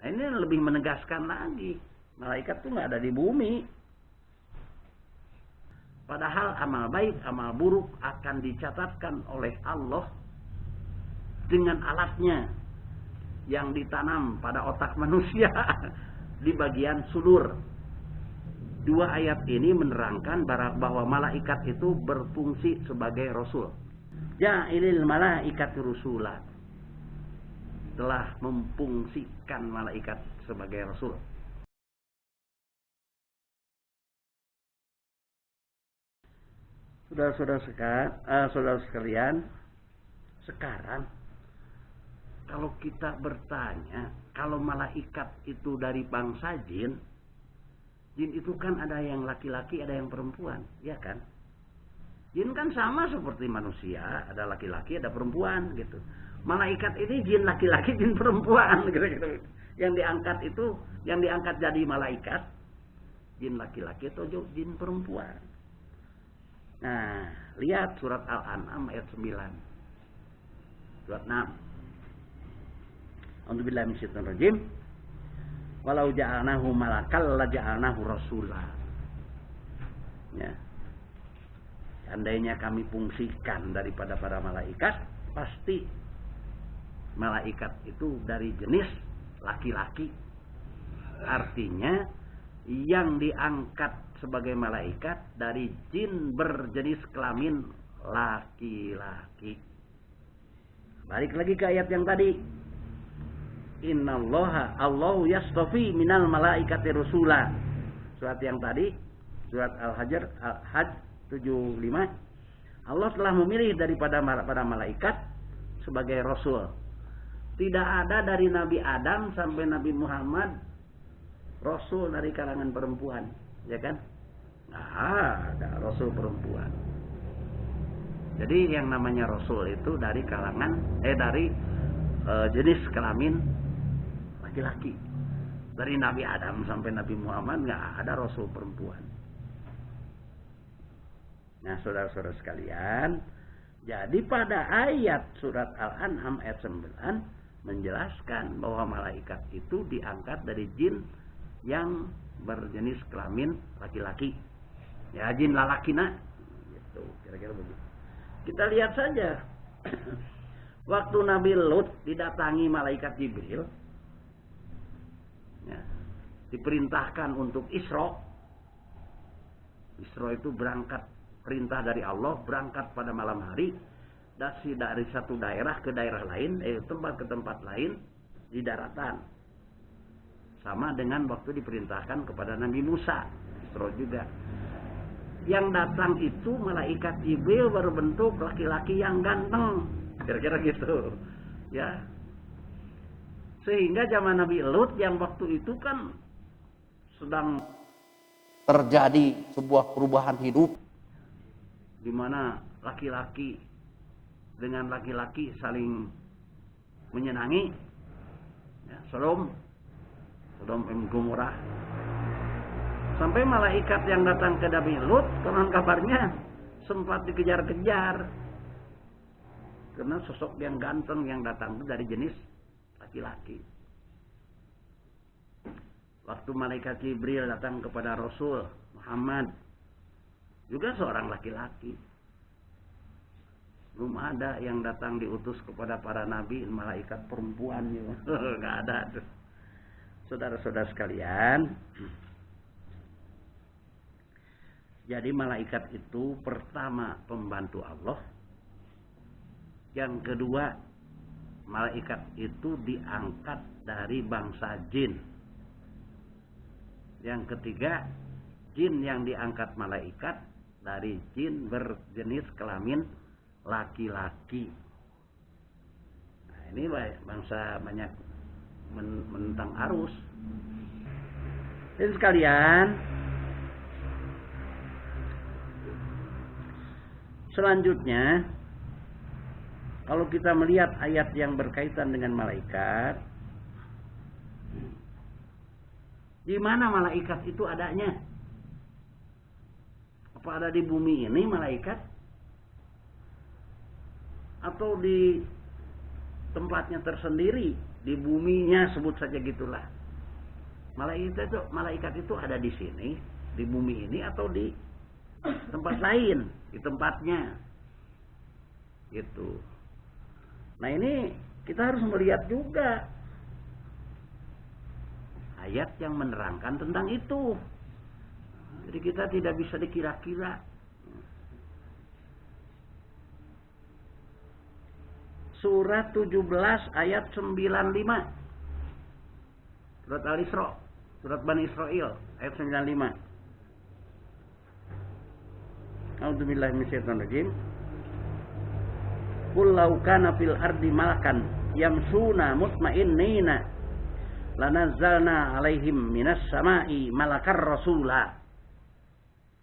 Nah, ini lebih menegaskan lagi. Malaikat tuh nggak ada di bumi. Padahal amal baik, amal buruk akan dicatatkan oleh Allah dengan alatnya yang ditanam pada otak manusia di bagian sudur. Dua ayat ini menerangkan bahwa malaikat itu berfungsi sebagai rasul. Ja'ilil malaikat rusula. Telah memfungsikan malaikat sebagai rasul. Saudara sekalian, sekarang kalau kita bertanya, kalau malaikat itu dari bangsa jin, jin itu kan ada yang laki-laki, ada yang perempuan, ya kan? Jin kan sama seperti manusia, ada laki-laki, ada perempuan gitu. Malaikat ini jin laki-laki, jin perempuan gitu. Yang diangkat jadi malaikat, jin laki-laki atau jin perempuan. Nah, lihat surat Al-An'am ayat 9. Surat 6. A'udzubillahi minasyaitonir rajim. Walau ja'alnahu malakal la ja'alnahu rasula. Ya. Seandainya kami fungsikan daripada para malaikat, pasti malaikat itu dari jenis laki-laki. Artinya yang diangkat sebagai malaikat dari jin berjenis kelamin laki-laki. Balik lagi ke ayat yang tadi. Innallaha Allahu yastafi minal malaikati rusula. Surat yang tadi, surat Al-Hajj 75. Allah telah memilih daripada para malaikat sebagai rasul. Tidak ada dari Nabi Adam sampai Nabi Muhammad rasul dari kalangan perempuan, ya kan? Nah, ada rasul perempuan. Jadi yang namanya rasul itu dari kalangan jenis kelamin laki-laki. Dari Nabi Adam sampai Nabi Muhammad nggak ada rasul perempuan. Nah, saudara-saudara sekalian, jadi pada ayat surat Al-An'am ayat 9 menjelaskan bahwa malaikat itu diangkat dari jin yang berjenis kelamin laki-laki. Ya, jin lalakina gitu, kira-kira begitu. Kita lihat saja. Waktu Nabi Lut didatangi malaikat Jibril, ya, diperintahkan untuk Isra. Isra itu berangkat, perintah dari Allah, berangkat pada malam hari dari satu daerah ke daerah lain, tempat ke tempat lain di daratan. Sama dengan waktu diperintahkan kepada Nabi Musa, Isra juga. Yang datang itu malaikat Jibril berbentuk laki-laki yang ganteng, kira-kira gitu, ya. Sehingga zaman Nabi Lut yang waktu itu kan sedang terjadi sebuah perubahan hidup, di mana laki-laki dengan laki-laki saling menyenangi, ya, Sodom Gomorrah. Sampai malaikat yang datang ke Nabi Lut, konon kabarnya sempat dikejar-kejar karena sosok yang ganteng yang datang itu dari jenis laki-laki. Waktu malaikat Jibril datang kepada Rasul Muhammad, juga seorang laki-laki. Belum ada yang datang diutus kepada para nabi malaikat perempuan, nggak ada tuh. Saudara-saudara sekalian, jadi malaikat itu pertama pembantu Allah. Yang kedua, malaikat itu diangkat dari bangsa jin. Yang ketiga, jin yang diangkat malaikat dari jin berjenis kelamin laki-laki. Nah, ini bangsa banyak menentang arus. Jadi sekalian, selanjutnya, kalau kita melihat ayat yang berkaitan dengan malaikat, di mana malaikat itu adanya? Apa ada di bumi ini malaikat? Atau di tempatnya tersendiri di buminya, sebut saja gitulah. Malaikat itu ada di sini, di bumi ini atau di tempat lain, di tempatnya. Gitu. Nah ini kita harus melihat juga ayat yang menerangkan tentang itu. Jadi kita tidak bisa dikira-kira. Surat 17 ayat 95. Surat Al-Isra, surat Bani Israil ayat 95. A'udzubillahi minasyaitonir rajim. Qul law kana fil ardi malakan yamsuna mutmainnina lanazzalna alaihim minas sama'i malakar rasula.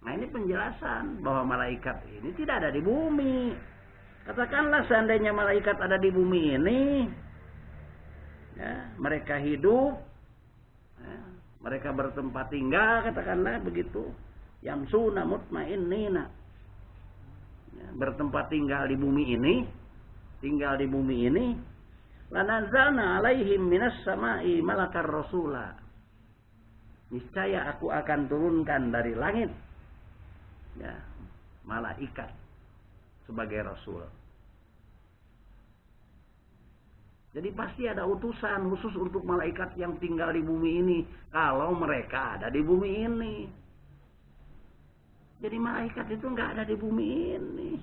Nah ini penjelasan bahwa malaikat ini tidak ada di bumi. Katakanlah seandainya malaikat ada di bumi ini, ya, mereka hidup, ya, mereka bertempat tinggal, katakanlah begitu. Yamsuna mutmainnina, ya, bertempat tinggal di bumi ini, lanazalna alaihim minas sama'i malakar rasula. Niscaya aku akan turunkan dari langit, ya, malaikat sebagai rasul. Jadi pasti ada utusan khusus untuk malaikat yang tinggal di bumi ini, kalau mereka ada di bumi ini. Jadi malaikat itu nggak ada di bumi ini.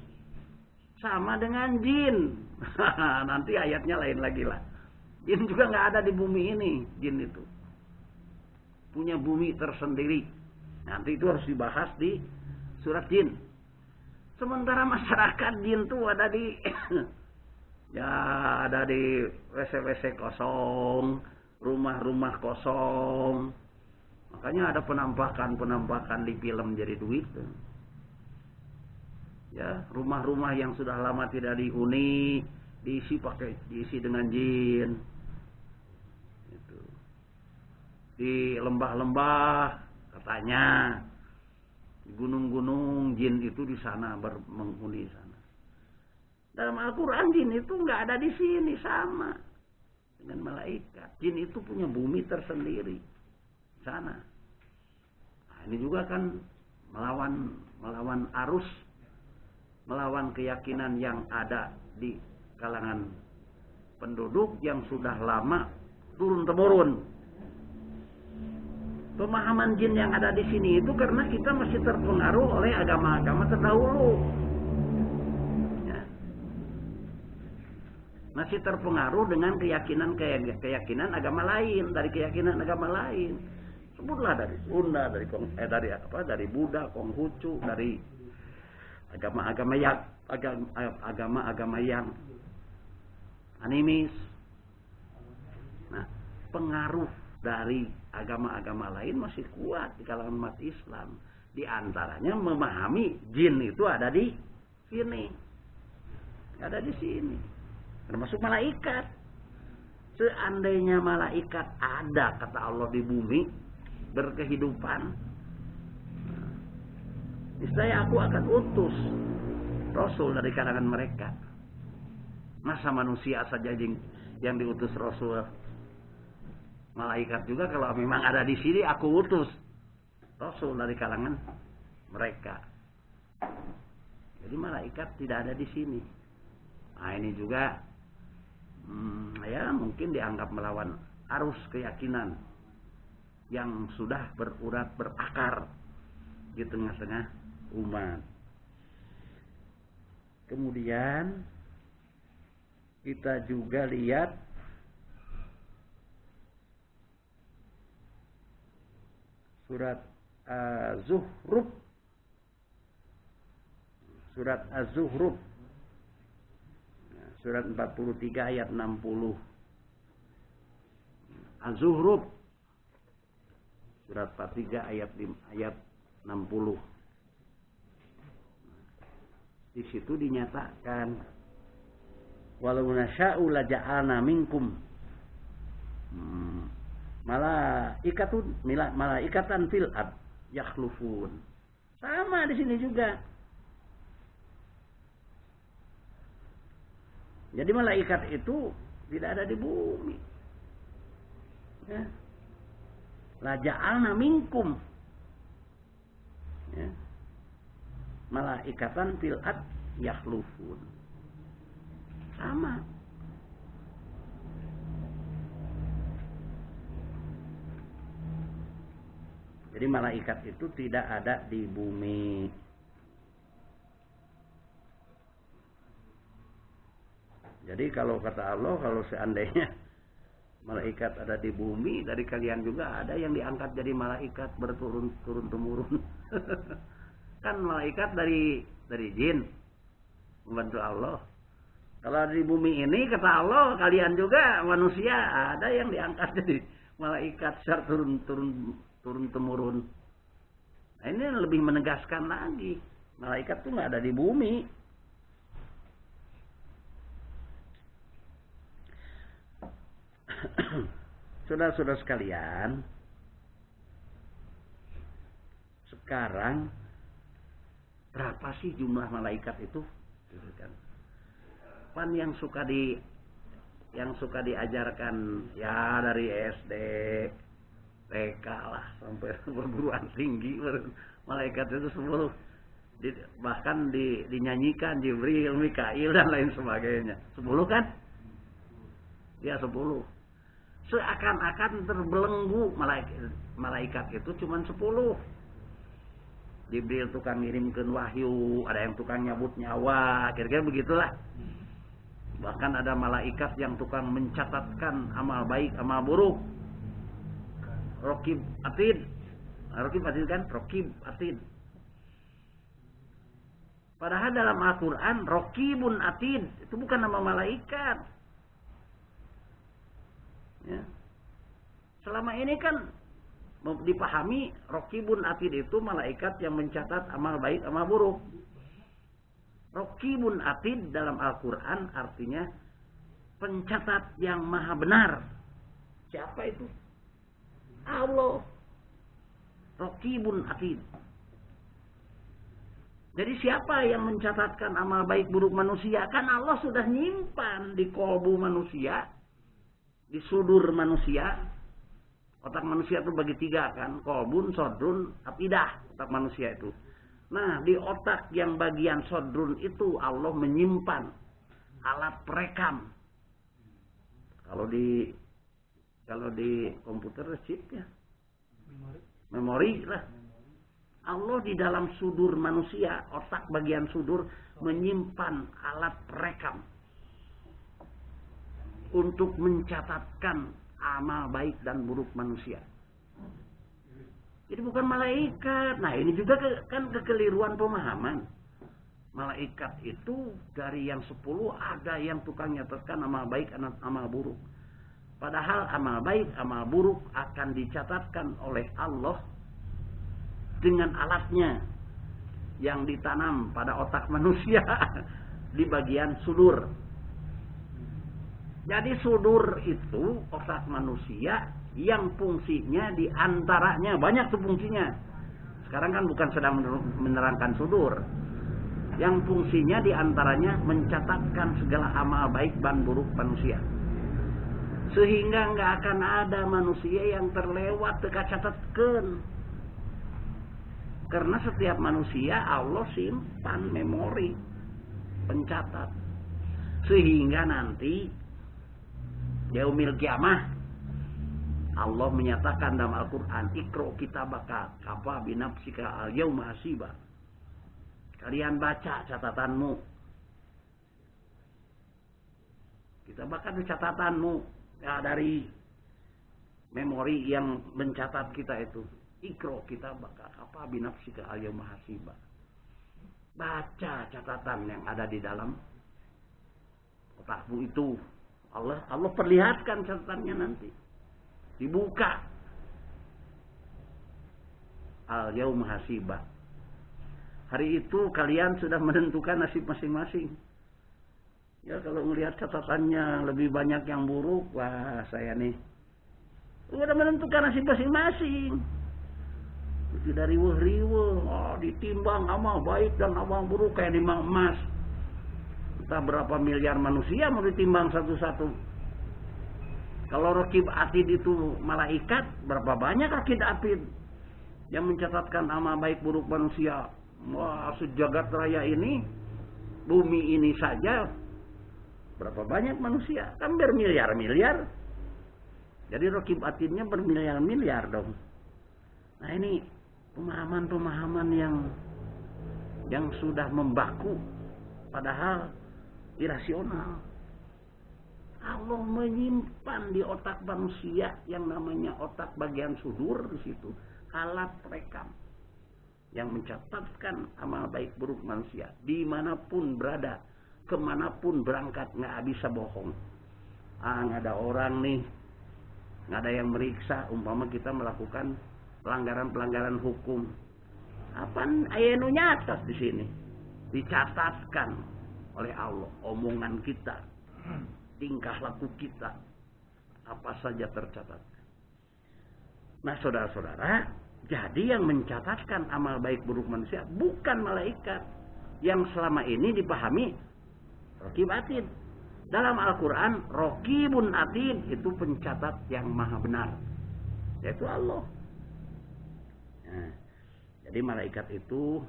Sama dengan jin. Nanti ayatnya lain lagi lah. Jin juga nggak ada di bumi ini. Jin itu punya bumi tersendiri. Nanti itu harus dibahas di surat jin. Sementara masyarakat jin itu ada di ya ada di WC-WC kosong, rumah-rumah kosong. Makanya ada penampakan di film jadi duit. Ya, rumah-rumah yang sudah lama tidak dihuni diisi dengan jin. Itu. Di lembah-lembah katanya, di gunung-gunung jin itu di sana menghuni sana. Dalam Al-Quran jin itu nggak ada di sini, sama dengan malaikat. Jin itu punya bumi tersendiri sana. Nah, ini juga kan melawan arus, melawan keyakinan yang ada di kalangan penduduk yang sudah lama turun-temurun. Pemahaman jin yang ada di sini itu karena kita masih terpengaruh oleh agama-agama terdahulu. Ya. Masih terpengaruh dengan keyakinan agama lain, dari keyakinan agama lain. Sebutlah dari Sunda, dari Buddha, Konghucu, dari agama-agama yang animis. Nah, pengaruh dari agama-agama lain masih kuat di kalangan umat Islam. Di antaranya memahami jin itu ada di sini, ada di sini, termasuk malaikat. Seandainya malaikat ada, kata Allah, di bumi berkehidupan, niscaya aku akan utus rasul dari kalangan mereka. Masa manusia saja yang diutus rasul? Malaikat juga kalau memang ada di sini, aku utus rasul dari kalangan mereka. Jadi malaikat tidak ada di sini. Nah ini juga ya mungkin dianggap melawan arus keyakinan yang sudah berurat berakar di tengah-tengah umat. Kemudian kita juga lihat surat Az-Zukhruf, surat Az-Zukhruf, surat 43 ayat 60. Az-Zukhruf surat 43 ayat 60. Di situ dinyatakan, walau nasya'u laja'alna minkum malaikatan fil ard yakhlufun. Sama di sini juga. Jadi malaikat itu tidak ada di bumi. Ya. La ja'alna minkum. Ya. Malaikatan fil ard yakhlufun. Sama. Jadi malaikat itu tidak ada di bumi. Jadi kalau kata Allah, kalau seandainya malaikat ada di bumi, dari kalian juga ada yang diangkat jadi malaikat berturun-turun temurun. Kan malaikat dari jin membantu Allah. Kalau di bumi ini kata Allah, kalian juga manusia ada yang diangkat jadi malaikat secara turun temurun. Nah, ini lebih menegaskan lagi, malaikat tuh nggak ada di bumi. Saudara-saudara sekalian, sekarang berapa sih jumlah malaikat itu? Pan yang suka diajarkan ya dari SD, TK lah sampai perguruan tinggi, malaikat itu 10. Bahkan dinyanyikan Jibril, Mikail dan lain sebagainya. 10 kan? Ya 10. Seakan-akan terbelenggu malaikat itu cuma 10. Jibril tukang ngirimkeun wahyu, ada yang tukang nyabut nyawa, kira-kira begitulah. Bahkan ada malaikat yang tukang mencatatkan amal baik, amal buruk. Raqib Atid. Raqib Atid kan? Raqib Atid. Padahal dalam Al-Quran Raqibun Atid itu bukan nama malaikat. Ya. Selama ini kan dipahami Raqibun Atid itu malaikat yang mencatat amal baik, amal buruk. Raqibun Atid dalam Al-Quran artinya pencatat yang maha benar. Siapa itu? Allah. Raqibun Atid. Jadi siapa yang mencatatkan amal baik buruk manusia? Kan Allah sudah nyimpan di kolbu manusia, di sudur manusia. Otak manusia itu bagi 3 kan, kolbun, sodrun, afidah, otak manusia itu. Nah, di otak yang bagian sodrun itu Allah menyimpan alat perekam. Kalau di komputer chip ya, memori lah. Allah di dalam sudur manusia, otak bagian sudur menyimpan alat perekam untuk mencatatkan amal baik dan buruk manusia. Jadi bukan malaikat. Nah, ini juga kan kekeliruan pemahaman. Malaikat itu dari yang 10 ada yang tukang nyatatkan amal baik dan amal buruk. Padahal amal baik, amal buruk akan dicatatkan oleh Allah dengan alatnya yang ditanam pada otak manusia di bagian sudur. Jadi sudur itu otak manusia yang fungsinya diantaranya banyak tuh fungsinya. Sekarang kan bukan sedang menerangkan sudur. Yang fungsinya diantaranya mencatatkan segala amal baik dan buruk manusia. Sehingga nggak akan ada manusia yang terlewat teka catatkan. Karena setiap manusia Allah simpan memori pencatat. Sehingga nanti yaumil kiamah Allah menyatakan dalam Al-Quran, Iqra kitabaka kafa binafsika al-yauma hasiba. Kalian baca catatanmu. Kita baca catatanmu ya, dari memori yang mencatat kita itu. Iqra kitabaka kafa binafsika al-yauma hasiba. Baca catatan yang ada di dalam otakmu itu. Allah perlihatkan catatannya nanti. Dibuka al-yaum hasibah. Hari itu kalian sudah menentukan nasib masing-masing. Ya kalau melihat catatannya lebih banyak yang buruk, wah saya nih sudah menentukan nasib masing-masing. Tidak riweuh-riweuh, ditimbang amal baik dan amal buruk kayak timbang emas. Entah berapa miliar manusia mau ditimbang satu-satu. Kalau Raqib Atid itu malaikat, berapa banyak Raqib Atid yang mencatatkan amal baik buruk manusia? Wah, sejagat raya ini, bumi ini saja, berapa banyak manusia? Kan bermiliar-miliar. Jadi Raqib Atidnya bermiliar-miliar dong. Nah ini pemahaman-pemahaman yang sudah membaku, padahal irasional. Allah menyimpan di otak manusia yang namanya otak bagian sudur di situ alat rekam yang mencatatkan amal baik buruk manusia dimanapun berada, kemanapun berangkat, nggak bisa bohong. Nggak ada orang nih, nggak ada yang meriksa. Umpama kita melakukan pelanggaran hukum, apaan ayanu nyatat di sini, dicatatkan oleh Allah omongan kita, tingkah laku kita, apa saja tercatat. Nah saudara-saudara, jadi yang mencatatkan amal baik buruk manusia bukan malaikat yang selama ini dipahami Raqib Atid. Dalam Al-Quran, Raqibun Atid itu pencatat yang maha benar, yaitu Allah. Nah, jadi malaikat itu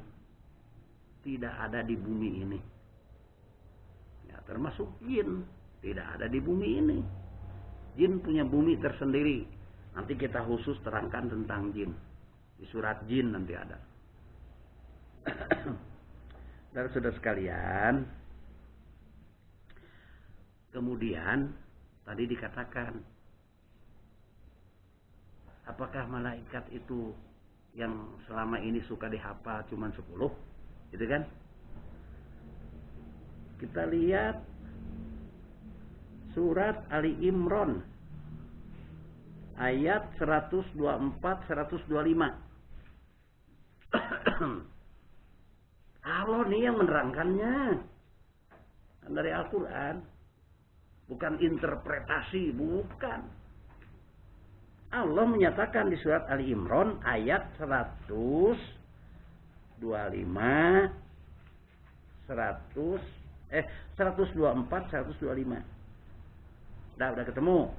tidak ada di bumi ini, ya, termasuk jin. Tidak ada di bumi ini. Jin punya bumi tersendiri. Nanti kita khusus terangkan tentang jin. Di surat jin nanti ada. Saudara-saudara sekalian, kemudian tadi dikatakan, apakah malaikat itu yang selama ini suka dihafal cuma 10? Gitu kan? Kita lihat surat Ali Imran ayat 124-125. Allah nih yang menerangkannya dari Al-Quran, bukan interpretasi, bukan. Allah menyatakan di surat Ali Imran ayat 124 125. Udah ketemu.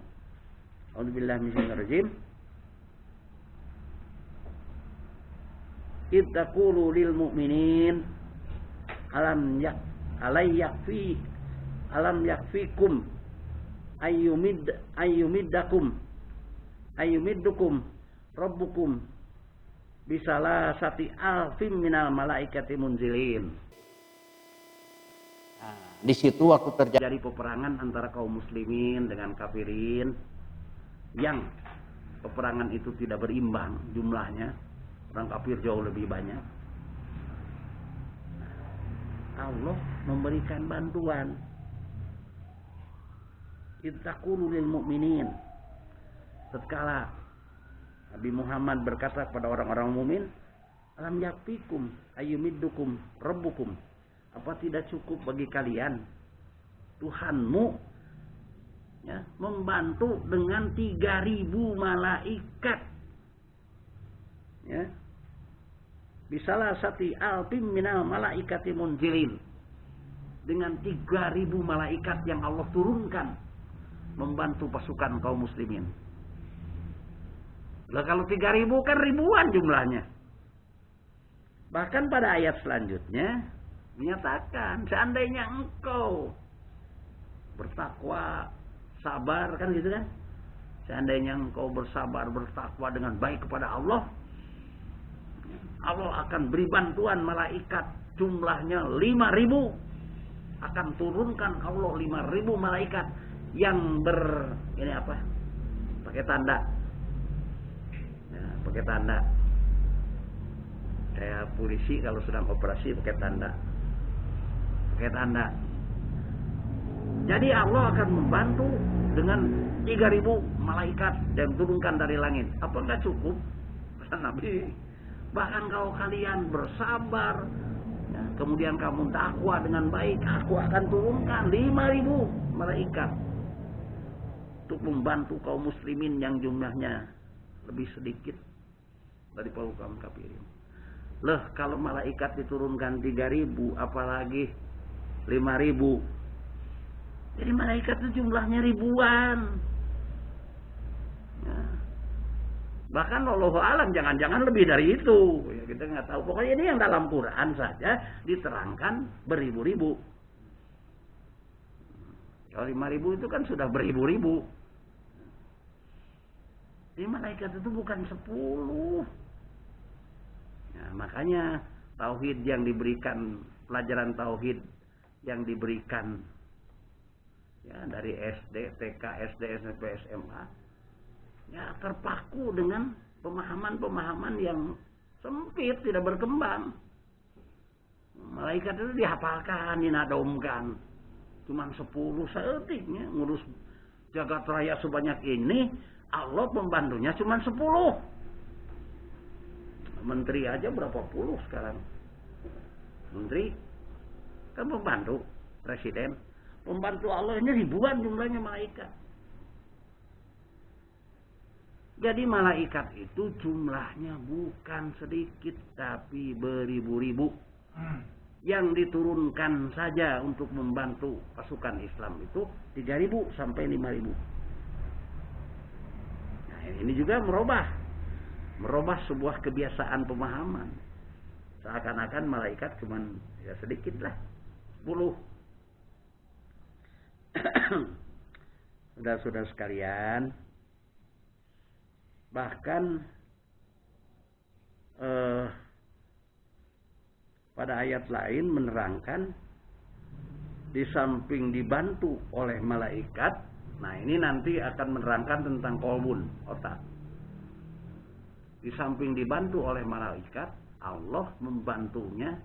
A'udzubillahi minasyaitonir rajim. Id taqulu lil mu'minin alam yakfikum ayyumiddukum rabbukum bisalasati alfim minal malaikati munzilin. Di situ waktu terjadi peperangan antara kaum muslimin dengan kafirin, yang peperangan itu tidak berimbang jumlahnya, orang kafir jauh lebih banyak. Allah memberikan bantuan. Ittaqulu lil mu'minin. Tatkala Nabi Muhammad berkata kepada orang-orang mukmin, alam yakfikum ayyumiddukum rabbukum. Apa tidak cukup bagi kalian Tuhanmu, ya, membantu dengan 3.000 malaikat, ya, bisalasati alfim minal malaikati munzilin, dengan 3.000 malaikat yang Allah turunkan membantu pasukan kaum muslimin. Lah kalau 3.000 kan ribuan jumlahnya. Bahkan pada ayat selanjutnya menyatakan, seandainya engkau bertakwa, sabar, kan gitu kan? Seandainya engkau bersabar, bertakwa dengan baik kepada Allah, Allah akan beri bantuan malaikat jumlahnya 5.000. Akan turunkan Allah 5.000 malaikat yang ini apa? Pakai tanda. Ya, pakai tanda. Kayak polisi kalau sedang operasi pakai tanda. Pakai tanda. Jadi Allah akan membantu dengan 3.000 malaikat yang turunkan dari langit. Apa enggak cukup? Kata Nabi. Bahkan kalau kalian bersabar, ya, kemudian kamu takwa dengan baik, aku akan turunkan 5.000 malaikat untuk membantu kaum muslimin yang jumlahnya lebih sedikit dari kaum kafirin. Loh, kalau malaikat diturunkan 3.000, apalagi 5.000. Jadi malaikat itu jumlahnya ribuan. Bahkan wallahu alam jangan-jangan lebih dari itu. Ya, kita nggak tahu. Pokoknya ini yang dalam Quran saja diterangkan beribu-ribu. Kalau 5.000 itu kan sudah beribu-ribu. Jadi malaikat itu bukan 10. Nah, makanya tauhid yang diberikan, pelajaran tauhid yang diberikan ya dari SD, TK, SD, SMP, SMA ya terpaku dengan pemahaman-pemahaman yang sempit, tidak berkembang. Malaikat itu dihafalkan, dinadomkan. Cuman 10 seetiknya ngurus jagat raya sebanyak ini, Allah pembantunya cuman 10. Menteri aja berapa puluh sekarang. Menteri kan pembantu presiden. Pembantu Allah ini ribuan jumlahnya malaikat. Jadi malaikat itu jumlahnya bukan sedikit tapi beribu-ribu. Yang diturunkan saja untuk membantu pasukan Islam itu 3.000 sampai 5.000. Nah, ini juga merubah sebuah kebiasaan pemahaman. Seakan-akan malaikat cuman ya sedikit lah, 10. Saudara-saudara sekalian, bahkan pada ayat lain menerangkan di samping dibantu oleh malaikat, nah ini nanti akan menerangkan tentang kolbun, otak. Di samping dibantu oleh malaikat, Allah membantunya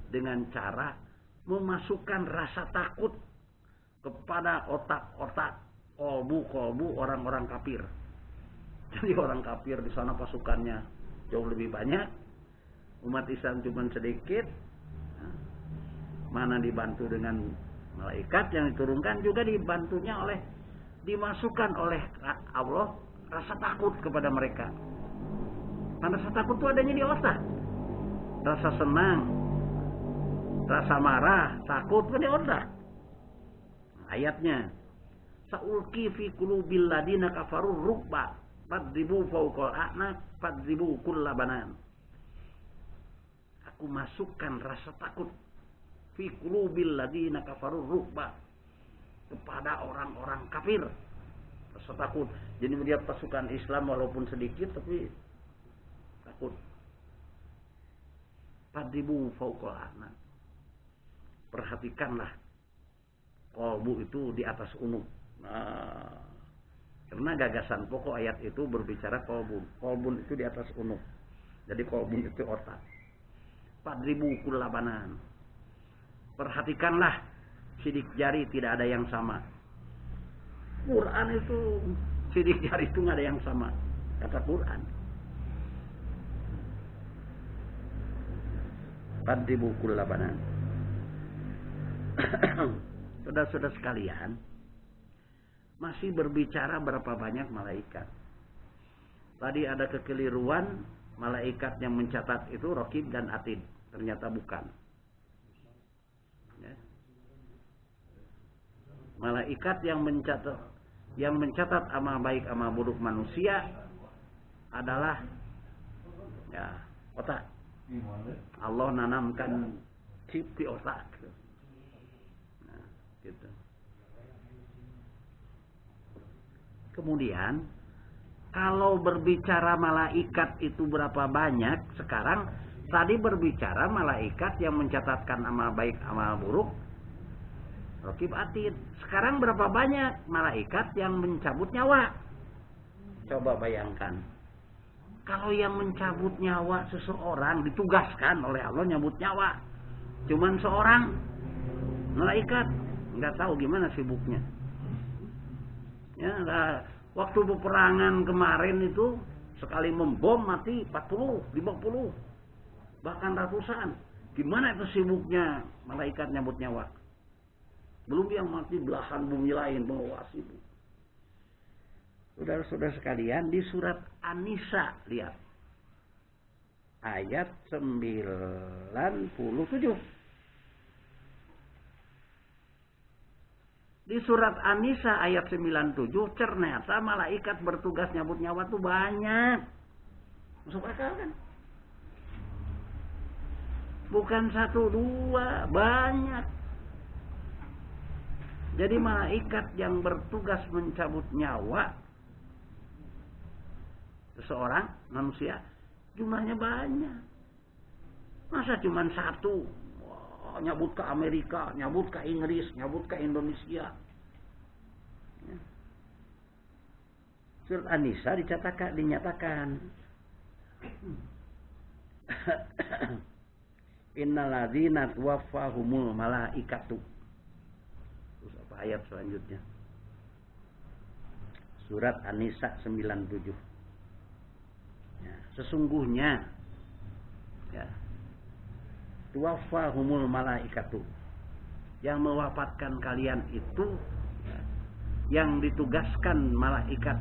dengan cara memasukkan rasa takut kepada otak-otak kolbu orang-orang kafir. Jadi orang kafir di sana pasukannya jauh lebih banyak, umat Islam cuma sedikit. Mana dibantu dengan malaikat yang diturunkan juga dimasukkan oleh Allah rasa takut kepada mereka. Karena rasa takut itu adanya di otak. Rasa senang, rasa marah, takut kan di otak. Ayatnya, saulqi fi qulubil ladina kafaru ruqba fadribu fawqal a'naq fadribu kullabanan. Aku masukkan rasa takut fi qulubil ladina kafaru ruqba kepada orang-orang kafir. Rasa takut. Jadi melihat pasukan Islam walaupun sedikit tapi takut. Fadribu fawqal a'naq. Perhatikanlah kolbu itu di atas unuk. Nah, karena gagasan pokok ayat itu berbicara kolbun. Kolbun itu di atas unuk. Jadi kolbun itu otak. Fadribu kullabanan. Perhatikanlah sidik jari tidak ada yang sama. Quran itu sidik jari itu nggak ada yang sama. Kata Quran. Fadribu kullabanan. Saudara-saudara sekalian, masih berbicara berapa banyak malaikat. Tadi ada kekeliruan, malaikat yang mencatat itu Raqib dan Atid. Ternyata bukan. Ya. Malaikat yang mencatat amal baik amal buruk manusia adalah ya otak. Allah nanamkan chip di otak. Gitu. Kemudian kalau berbicara malaikat itu berapa banyak, sekarang tadi berbicara malaikat yang mencatatkan amal baik amal buruk Raqib Atid. Sekarang berapa banyak malaikat yang mencabut nyawa? Coba bayangkan. Kalau yang mencabut nyawa seseorang ditugaskan oleh Allah nyabut nyawa, cuman seorang malaikat. Nggak tahu gimana sibuknya. Ya, waktu peperangan kemarin itu sekali membom mati 40, 50, bahkan ratusan. Gimana itu sibuknya malaikat nyambut nyawa? Belum yang mati belahan bumi lain mengawasi. Saudara-saudara sekalian, di surat An-Nisa lihat ayat 97. Di surat An-Nisa ayat 97 ternyata malaikat bertugas nyabut nyawa tuh banyak. Masuk akal kan? Bukan satu dua, banyak. Jadi malaikat yang bertugas mencabut nyawa seseorang manusia jumlahnya banyak. Masa cuma satu? Wah, nyabut ke Amerika, nyabut ke Inggris, nyabut ke Indonesia. Surat An-Nisa dinyatakan innalladzina tuwaffahumul malaikatu. Terus apa ayat selanjutnya? Surat An-Nisa 97. Ya, sesungguhnya ya, tuwaffahumul malaikatu, yang mewafatkan kalian itu ya, yang ditugaskan malaikat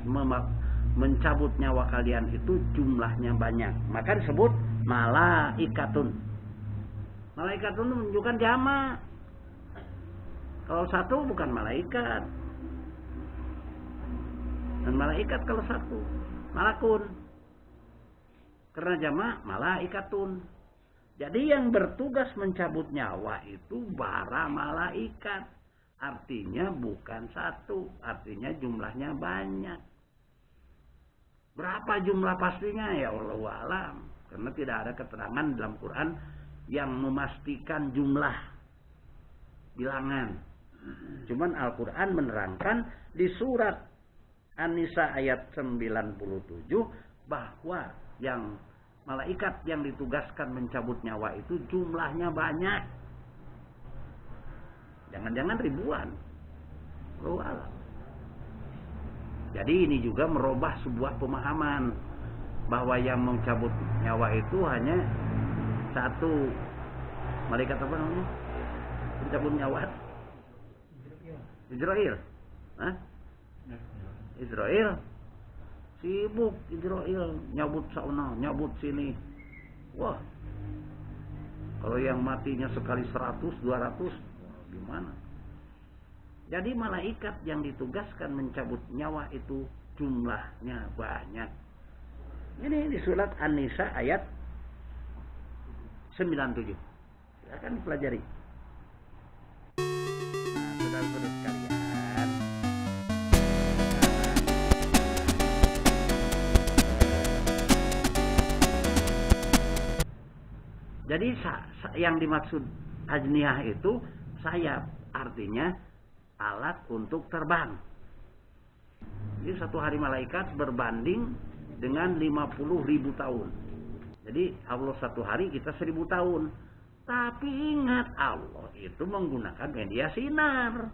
mencabut nyawa kalian itu jumlahnya banyak. Maka disebut malaikatun. Malaikatun menunjukkan jamak. Kalau satu bukan malaikat. Dan malaikat kalau satu malakun. Karena jamak malaikatun. Jadi yang bertugas mencabut nyawa itu para malaikat. Artinya bukan satu, artinya jumlahnya banyak. Berapa jumlah pastinya ya Allahu a'lam. Karena tidak ada keterangan dalam Quran yang memastikan jumlah bilangan. Cuman Al-Quran menerangkan di surat An-Nisa ayat 97 bahwa yang malaikat yang ditugaskan mencabut nyawa itu jumlahnya banyak. Jangan-jangan ribuan. Allahu a'lam. Jadi ini juga merubah sebuah pemahaman bahwa yang mencabut nyawa itu hanya satu. Malaikat apa namanya? Mencabut nyawa. Israel. Hah? Israel. Sibuk Israel nyabut sana, nyabut sini. Wah. Kalau yang matinya sekali 100, 200, gimana? Jadi malaikat yang ditugaskan mencabut nyawa itu jumlahnya banyak. Ini di surat An-Nisa ayat 97. Silakan dipelajari. Nah, saudara-saudara sekalian. Jadi yang dimaksud ajniyah itu sayap, artinya alat untuk terbang. Jadi satu hari malaikat berbanding dengan 50.000 tahun. Jadi Allah satu hari, kita 1000 tahun. Tapi ingat, Allah itu menggunakan media sinar.